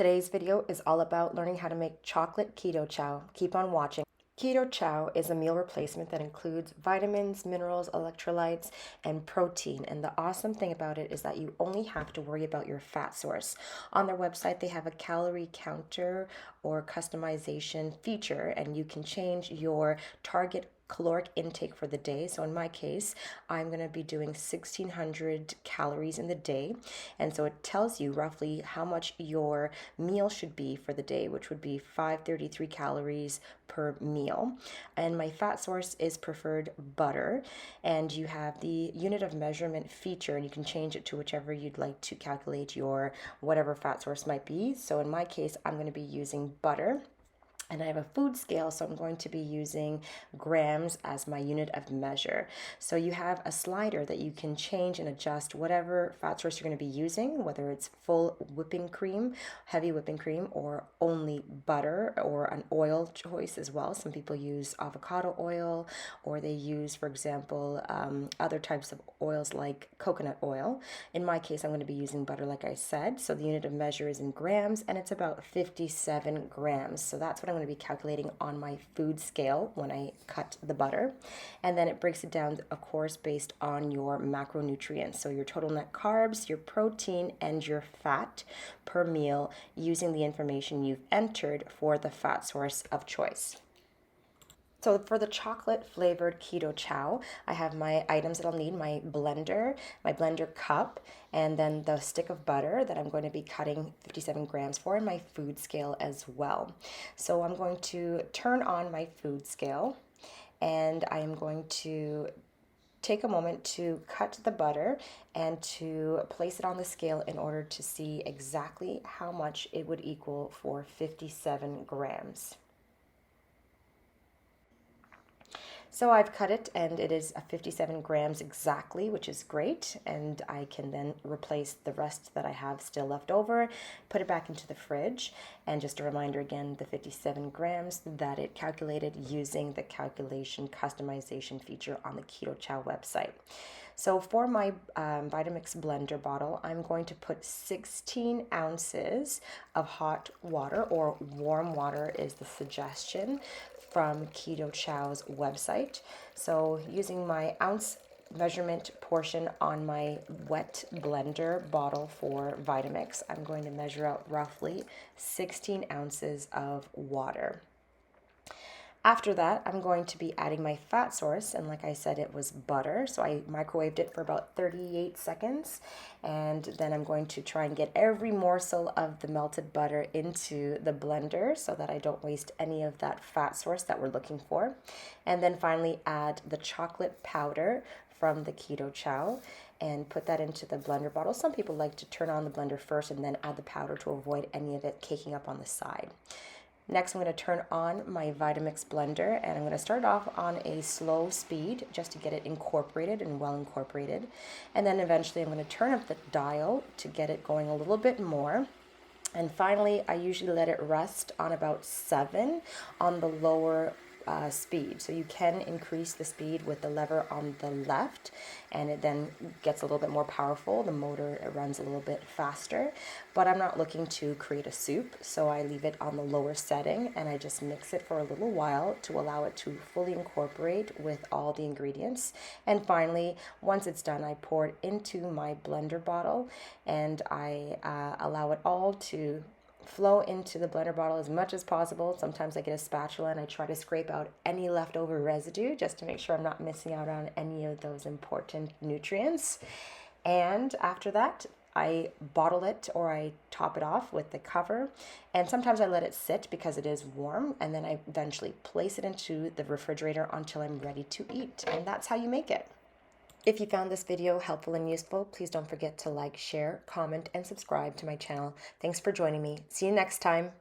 Today's video is all about learning how to make chocolate keto chow. Keep on watching. Keto chow is a meal replacement that includes vitamins, minerals, electrolytes, and protein. And the awesome thing about it is that you only have to worry about your fat source. On their website, they have a calorie counter or customization feature, and you can change your target caloric intake for the day. So in my case, I'm going to be doing 1600 calories in the day. And so it tells you roughly how much your meal should be for the day, which would be 533 calories per meal. And my fat source is preferred butter. And you have the unit of measurement feature, and you can change it to whichever you'd like to calculate your whatever fat source might be. So in my case, I'm going to be using butter. And I have a food scale, so I'm going to be using grams as my unit of measure. So you have a slider that you can change and adjust whatever fat source you're going to be using, whether it's full whipping cream, heavy whipping cream, or only butter, or an oil choice as well. Some people use avocado oil, or they use, for example, other types of oils like coconut oil. In my case, I'm going to be using butter, like I said. So the unit of measure is in grams, and it's about 57 grams. So that's what I'm going to be calculating on my food scale when I cut the butter. And then it breaks it down, of course, based on your macronutrients. So your total net carbs, your protein, and your fat per meal using the information you've entered for the fat source of choice. So for the chocolate flavored keto chow, I have my items that I'll need: my blender cup, and then the stick of butter that I'm going to be cutting 57 grams for, and my food scale as well. So I'm going to turn on my food scale, and I am going to take a moment to cut the butter and to place it on the scale in order to see exactly how much it would equal for 57 grams. So I've cut it, and it is 57 grams exactly, which is great. And I can then replace the rest that I have still left over, put it back into the fridge. And just a reminder again, the 57 grams that it calculated using the calculation customization feature on the Keto Chow website. So for my Vitamix blender bottle, I'm going to put 16 ounces of hot water, or warm water is the suggestion from Keto Chow's website. So using my ounce measurement portion on my wet blender bottle for Vitamix, I'm going to measure out roughly 16 ounces of water. After that, I'm going to be adding my fat source, and like I said, it was butter, so I microwaved it for about 38 seconds, and then I'm going to try and get every morsel of the melted butter into the blender so that I don't waste any of that fat source that we're looking for. And then finally add the chocolate powder from the Keto Chow and put that into the blender bottle. Some people like to turn on the blender first and then add the powder to avoid any of it caking up on the side. Next, I'm going to turn on my Vitamix blender, and I'm going to start off on a slow speed just to get it incorporated and well incorporated. And then eventually I'm going to turn up the dial to get it going a little bit more. And finally, I usually let it rest on about 7 on the lower speed. So you can increase the speed with the lever on the left, and it then gets a little bit more powerful. The motor, it runs a little bit faster, but I'm not looking to create a soup, so I leave it on the lower setting, and I just mix it for a little while to allow it to fully incorporate with all the ingredients. And finally, once it's done, I pour it into my blender bottle, and I allow it all to flow into the blender bottle as much as possible. Sometimes I get a spatula and I try to scrape out any leftover residue just to make sure I'm not missing out on any of those important nutrients. And after that, I bottle it, or I top it off with the cover, and sometimes I let it sit because it is warm, and then I eventually place it into the refrigerator until I'm ready to eat. And that's how you make it. If you found this video helpful and useful, please don't forget to like, share, comment, and subscribe to my channel. Thanks for joining me. See you next time.